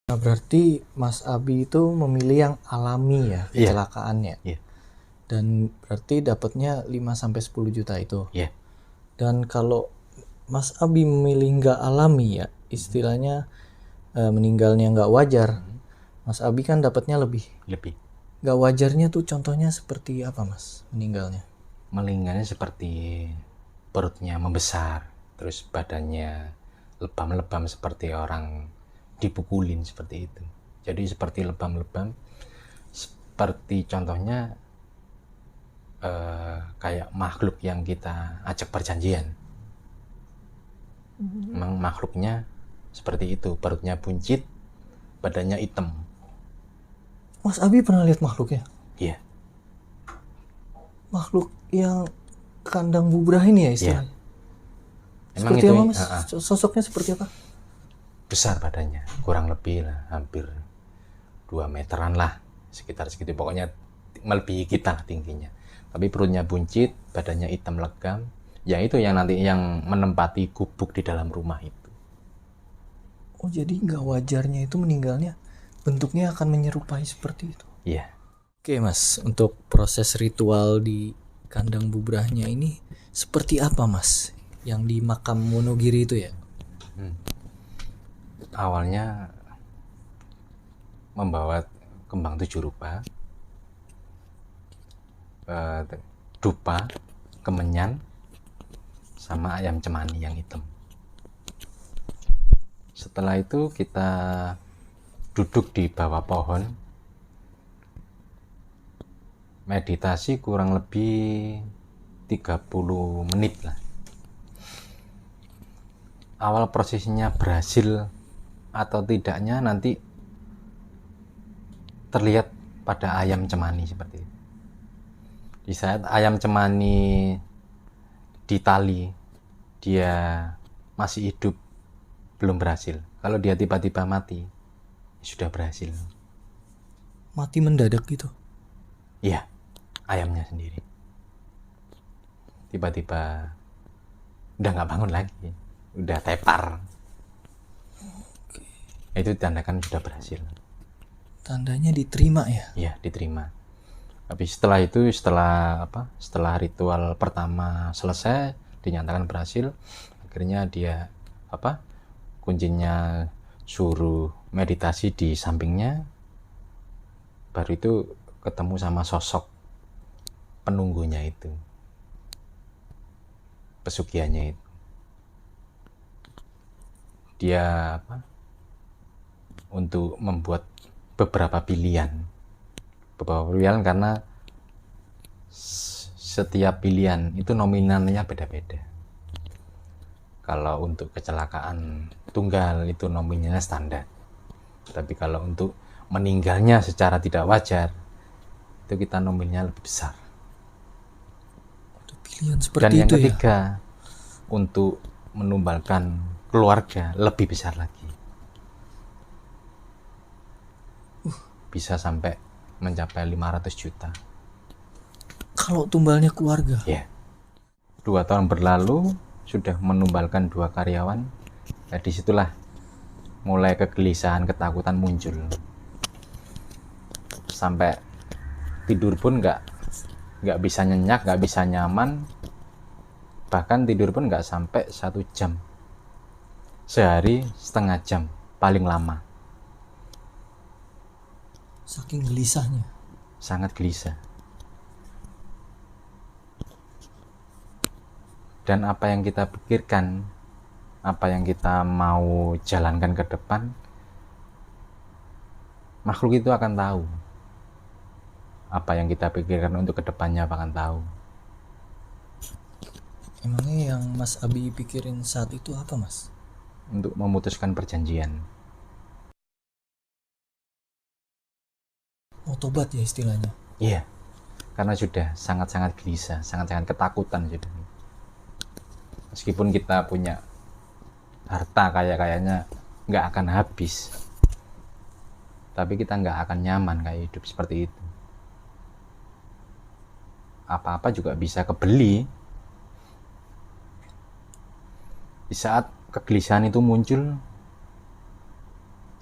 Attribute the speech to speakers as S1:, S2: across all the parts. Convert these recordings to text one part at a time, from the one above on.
S1: Nah, berarti Mas Abi itu memilih yang alami ya
S2: Iya.
S1: kecelakaannya.
S2: Iya.
S1: Dan berarti dapatnya 5-10 juta itu.
S2: Iya.
S1: Dan kalau Mas Abi memilih nggak alami ya, istilahnya meninggalnya nggak wajar. Mas Abi kan dapatnya lebih.
S2: Lebih.
S1: Nggak wajarnya tuh contohnya seperti apa Mas meninggalnya?
S2: Meninggalnya seperti perutnya membesar, terus badannya lebam-lebam seperti orang dipukulin seperti itu. Jadi seperti lebam-lebam, seperti contohnya kayak makhluk yang kita ajak perjanjian. Memang makhluknya seperti itu, perutnya buncit, badannya hitam.
S1: Mas Abi pernah lihat makhluknya?
S2: Iya.
S1: Makhluk yang kandang bubrah ini ya istilahnya?
S2: Emang
S1: Seperti
S2: itu
S1: apa Mas? Sosoknya seperti apa?
S2: besar badannya, kurang lebih lah, hampir 2 meteran lah, sekitar segitu. Pokoknya melebihi kita tingginya. Tapi perutnya buncit, badannya hitam legam. Ya itu yang nanti yang menempati gubuk di dalam rumah itu.
S1: Oh, jadi nggak wajarnya itu meninggalnya bentuknya akan menyerupai seperti itu.
S2: Iya.
S1: Oke Mas, untuk proses ritual di kandang bubrahnya ini seperti apa Mas? Yang di makam Wonogiri itu ya?
S2: Awalnya membawa kembang 7 rupa, dupa, kemenyan, sama ayam cemani yang hitam. Setelah itu kita duduk di bawah pohon, meditasi kurang lebih 30 menit lah. Awal prosesnya berhasil atau tidaknya nanti terlihat pada ayam cemani seperti itu. Di saat ayam cemani ditali, dia masih hidup, belum berhasil. Kalau dia tiba-tiba mati, sudah berhasil.
S1: Mati mendadak gitu?
S2: Iya, ayamnya sendiri. Tiba-tiba udah nggak bangun lagi, udah tepar. Itu ditandakan sudah berhasil.
S1: Tandanya diterima ya?
S2: Iya, diterima. Tapi setelah itu, setelah ritual pertama selesai, dinyatakan berhasil, akhirnya dia kuncinya suruh meditasi di sampingnya. Baru itu ketemu sama sosok penunggunya itu, pesugihannya itu. Dia untuk membuat beberapa pilihan karena setiap pilihan itu nominalnya beda-beda. Kalau untuk kecelakaan tunggal itu nominalnya standar, tapi kalau untuk meninggalnya secara tidak wajar itu kita nominalnya lebih besar.
S1: Ada pilihan seperti
S2: Dan yang
S1: itu
S2: ketiga,
S1: ya?
S2: untuk menumbalkan keluarga lebih besar lagi, bisa sampai mencapai 500 juta.
S1: Kalau tumbalnya keluarga?
S2: Ya. 2 tahun berlalu sudah menumbalkan 2 karyawan. Nah, disitulah mulai kegelisahan, ketakutan muncul. Sampai tidur pun nggak bisa nyenyak, nggak bisa nyaman. Bahkan tidur pun nggak sampai 1 jam. Sehari setengah jam paling lama.
S1: Saking gelisahnya.
S2: Sangat gelisah. Dan apa yang kita pikirkan, apa yang kita mau jalankan ke depan, makhluk itu akan tahu. Apa yang kita pikirkan untuk kedepannya akan tahu.
S1: Emangnya yang Mas Abi pikirin saat itu apa Mas?
S2: Untuk memutuskan perjanjian.
S1: Mau tobat ya istilahnya?
S2: Iya, karena sudah sangat-sangat gelisah, sangat-sangat ketakutan sudah. Meskipun kita punya harta kayaknya nggak akan habis, tapi kita nggak akan nyaman kayak hidup seperti itu. Apa-apa juga bisa kebeli. Di saat kegelisahan itu muncul,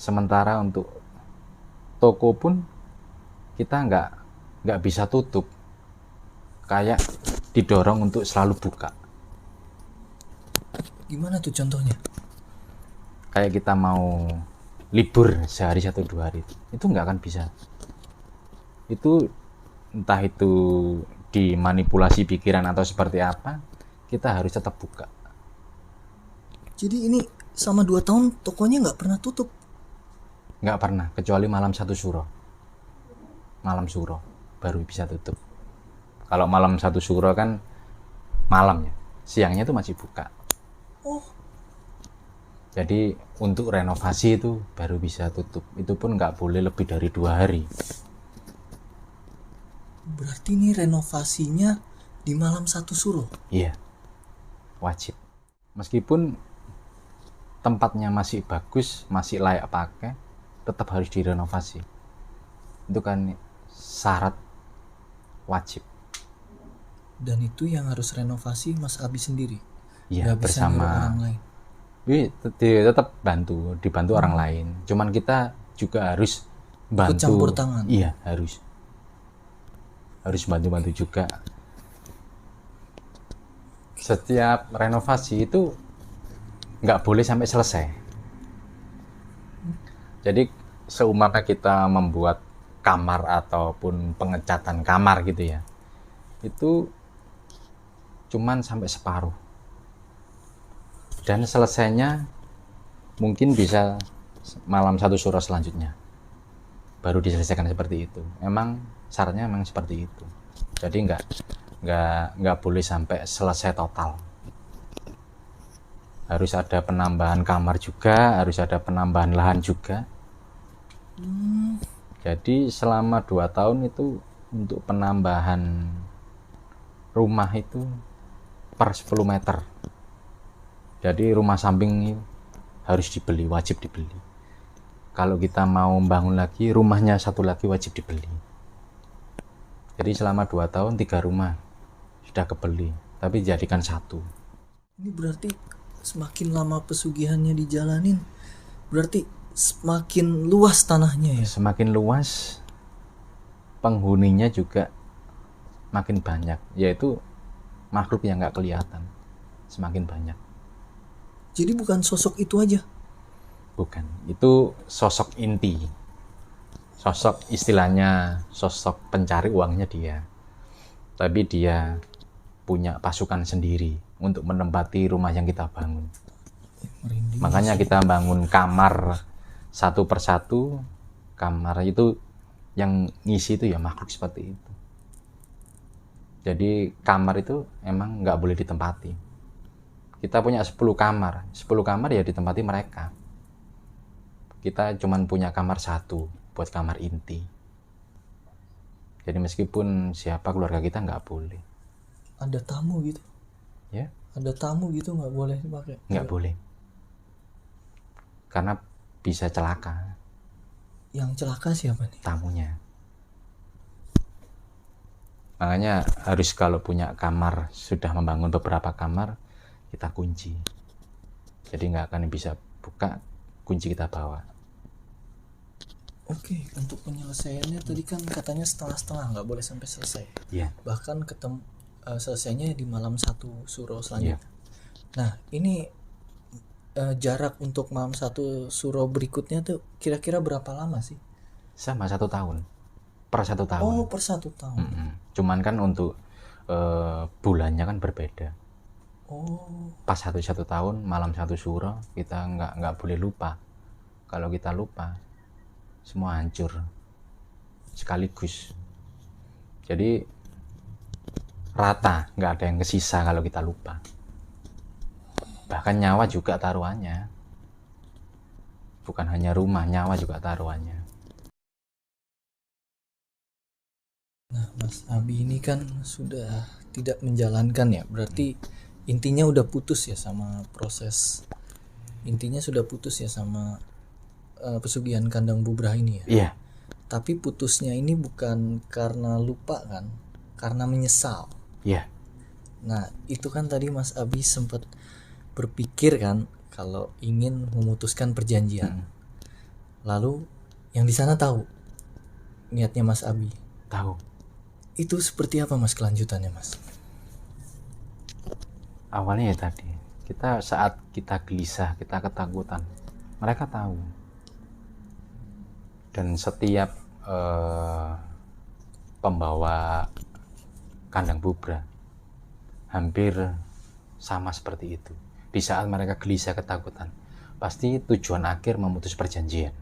S2: Sementara untuk toko pun kita nggak bisa tutup, kayak didorong untuk selalu buka.
S1: Gimana tuh contohnya?
S2: Kayak kita mau libur sehari 1-2 hari itu nggak akan bisa. Itu entah itu dimanipulasi pikiran atau seperti apa, kita harus tetap buka.
S1: Jadi ini sama 2 tahun tokonya nggak pernah tutup?
S2: Nggak pernah, kecuali malam 1 suro. Malam suro baru bisa tutup. Kalau malam 1 suro kan malamnya, siangnya itu masih buka.
S1: Oh,
S2: Jadi untuk renovasi itu baru bisa tutup. Itu pun nggak boleh lebih dari 2 hari.
S1: berarti ini renovasinya di malam 1 suro?
S2: Iya, wajib. Meskipun tempatnya masih bagus, masih layak pakai, tetap harus direnovasi. Itu kan syarat wajib.
S1: Dan itu yang harus renovasi Mas Abi sendiri?
S2: Iya,
S1: Nggak bisa nyuruh
S2: bersama.
S1: orang lain?
S2: Tetap dibantu orang lain. Cuman kita juga harus bantu.
S1: Ikut campur tangan.
S2: Iya, harus bantu juga. Setiap renovasi itu nggak boleh sampai selesai. Jadi seumpama kita membuat kamar ataupun pengecatan kamar gitu ya, itu cuman sampai separuh. Dan selesainya mungkin bisa malam 1 suro selanjutnya baru diselesaikan seperti itu. Emang syaratnya memang seperti itu. Jadi nggak boleh sampai selesai total. Harus ada penambahan kamar juga, harus ada penambahan lahan juga. Jadi selama 2 tahun itu untuk penambahan rumah itu per 10 meter. Jadi rumah samping harus dibeli, wajib dibeli. Kalau kita mau bangun lagi, rumahnya satu lagi wajib dibeli. Jadi selama 2 tahun 3 rumah sudah kebeli, tapi dijadikan 1.
S1: Ini berarti semakin lama pesugihannya dijalanin, berarti semakin luas tanahnya ya?
S2: Semakin luas, penghuninya juga makin banyak, yaitu makhluk yang nggak kelihatan, semakin banyak.
S1: Jadi bukan sosok itu aja?
S2: Bukan, itu sosok inti. Sosok istilahnya, sosok pencari uangnya dia. Tapi dia punya pasukan sendiri untuk menempati rumah yang kita bangun.
S1: Merinding.
S2: Makanya kita bangun kamar satu persatu. Kamar itu yang ngisi itu ya makhluk seperti itu. Jadi kamar itu emang nggak boleh ditempati. Kita punya 10 kamar. 10 kamar ya ditempati mereka. Kita cuman punya kamar 1 buat kamar inti. Jadi meskipun siapa keluarga kita nggak boleh.
S1: Ada tamu gitu?
S2: Ya,
S1: Ada tamu gitu nggak boleh dipakai?
S2: nggak boleh. Karena bisa celaka
S1: Yang celaka siapa nih?
S2: tamunya. Makanya harus kalau punya kamar, sudah membangun beberapa kamar, kita kunci. Jadi nggak akan bisa buka, kunci kita bawa.
S1: Oke, untuk penyelesaiannya tadi kan katanya setengah-setengah, nggak boleh sampai selesai.
S2: Iya.
S1: Bahkan selesainya di malam 1 suro selanjutnya.
S2: Iya.
S1: Nah, ini jarak untuk malam 1 suro berikutnya tuh kira-kira berapa lama sih?
S2: Sama 1 tahun. Per 1 tahun.
S1: Oh, per 1 tahun.
S2: Cuman kan untuk bulannya kan berbeda.
S1: Oh,
S2: Pas 1 tahun, malam 1 suro, kita nggak boleh lupa. Kalau kita lupa, semua hancur sekaligus. Jadi rata, nggak ada yang kesisa kalau kita lupa. Bahkan nyawa juga taruhannya. Bukan hanya rumah, nyawa juga taruhannya.
S1: nah Mas Abi ini kan sudah tidak menjalankan ya, berarti intinya udah putus ya sama proses. Intinya sudah putus ya sama pesugihan kandang bubrah ini ya.
S2: Iya,
S1: Tapi putusnya ini bukan karena lupa kan, karena menyesal.
S2: iya,
S1: Nah itu kan tadi Mas Abi sempat berpikir kan kalau ingin memutuskan perjanjian. Lalu yang di sana tahu niatnya Mas Abi.
S2: Tahu.
S1: Itu seperti apa Mas kelanjutannya Mas?
S2: Awalnya ya tadi, saat kita gelisah, kita ketakutan, mereka tahu. Dan setiap pembawa kandang bubra hampir sama seperti itu. Di saat mereka gelisah ketakutan, pasti tujuan akhir memutus perjanjian.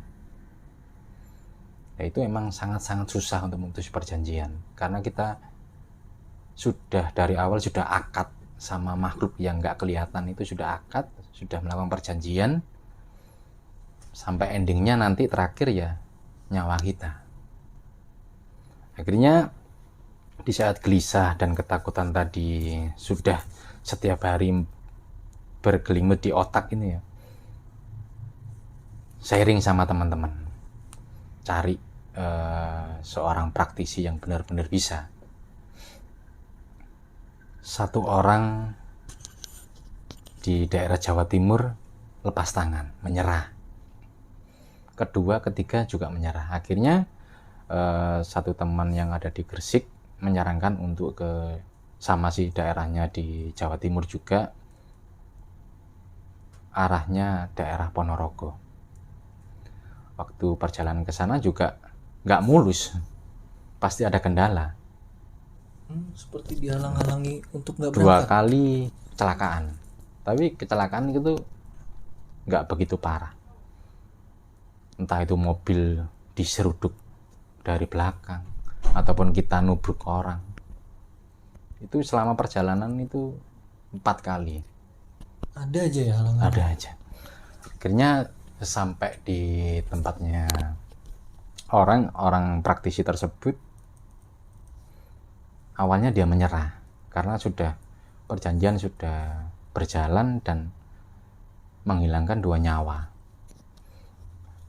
S2: Ya, itu emang sangat-sangat susah untuk memutus perjanjian, karena kita sudah dari awal sudah akad sama makhluk yang nggak kelihatan, itu sudah akad, sudah melakukan perjanjian, sampai endingnya nanti terakhir ya nyawa kita. Akhirnya di saat gelisah dan ketakutan tadi sudah setiap hari bergelimut di otak ini ya, sharing sama teman-teman, cari seorang praktisi yang benar-benar bisa. Satu orang di daerah Jawa Timur lepas tangan, menyerah. Kedua, ketiga juga menyerah. Akhirnya satu teman yang ada di Gresik menyarankan untuk ke sama si daerahnya di Jawa Timur juga, arahnya daerah Ponorogo. Waktu perjalanan ke sana juga nggak mulus, pasti ada kendala.
S1: Seperti dihalang-halangi untuk nggak
S2: 2
S1: berangkat.
S2: kali kecelakaan, tapi kecelakaan itu nggak begitu parah. Entah itu mobil diseruduk dari belakang ataupun kita nubruk orang. Itu selama perjalanan itu 4 kali.
S1: Ada aja ya halangan.
S2: Ada aja. Akhirnya sampai di tempatnya orang praktisi tersebut, awalnya dia menyerah karena sudah perjanjian sudah berjalan dan menghilangkan 2 nyawa.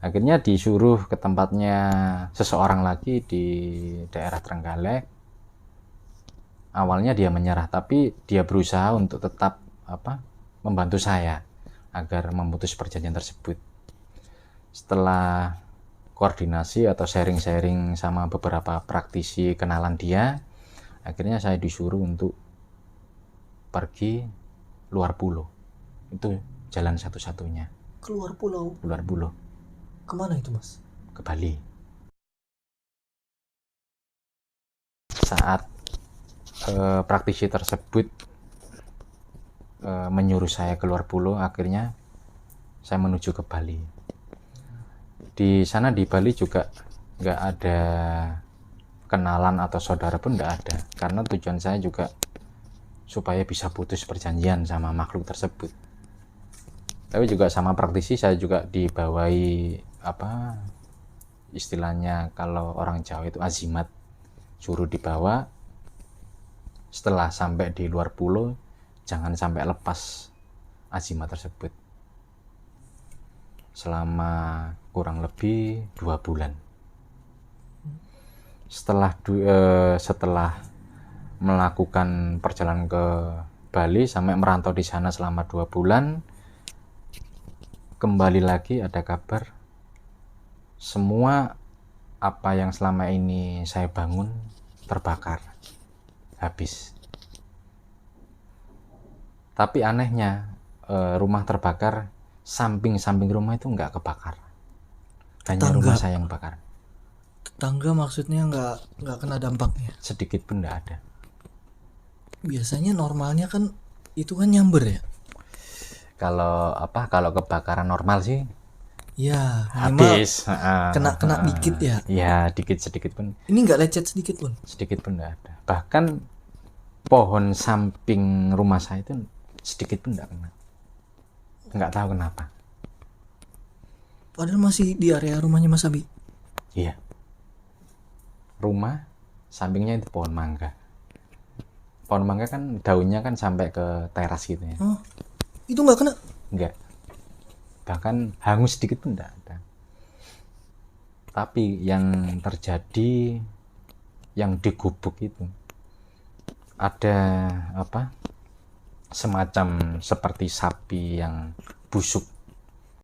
S2: Akhirnya disuruh ke tempatnya seseorang lagi di daerah Trenggalek. Awalnya dia menyerah, tapi dia berusaha untuk tetap membantu saya agar memutus perjanjian tersebut. Setelah koordinasi atau sharing-sharing sama beberapa praktisi kenalan dia, akhirnya saya disuruh untuk pergi luar pulau. Itu jalan satu-satunya.
S1: Keluar pulau.
S2: Luar pulau.
S1: Kemana itu Mas?
S2: Ke Bali. Saat praktisi tersebut menyuruh saya keluar pulau, akhirnya saya menuju ke Bali. Di sana di Bali juga nggak ada kenalan atau saudara pun nggak ada, karena tujuan saya juga supaya bisa putus perjanjian sama makhluk tersebut. Tapi juga sama praktisi saya juga dibawai istilahnya kalau orang Jawa itu azimat, suruh dibawa. Setelah sampai di luar pulau jangan sampai lepas azimat tersebut selama kurang lebih 2 bulan. Setelah melakukan perjalanan ke Bali sampai merantau di sana selama 2 bulan, kembali lagi ada kabar semua apa yang selama ini saya bangun terbakar habis. Tapi anehnya rumah terbakar, samping rumah itu nggak kebakar, hanya rumah saya yang bakar.
S1: Tetangga maksudnya nggak kena dampaknya?
S2: Sedikit pun nggak ada.
S1: Biasanya normalnya kan itu kan nyamber ya.
S2: Kalau kebakaran normal sih
S1: ya
S2: habis,
S1: kena dikit ya.
S2: Ya dikit sedikit pun.
S1: Ini nggak lecet sedikit pun?
S2: Sedikit pun nggak ada. Bahkan pohon samping rumah saya itu sedikit pun nggak kena. Nggak tahu kenapa.
S1: Padahal masih di area rumahnya Mas Abi.
S2: Iya. Rumah sampingnya itu pohon mangga. Pohon mangga kan daunnya kan sampai ke teras gitu ya.
S1: Oh, itu nggak kena?
S2: Nggak. Bahkan hangus sedikit pun nggak ada. Tapi yang terjadi, yang digubuk itu ada semacam seperti sapi yang busuk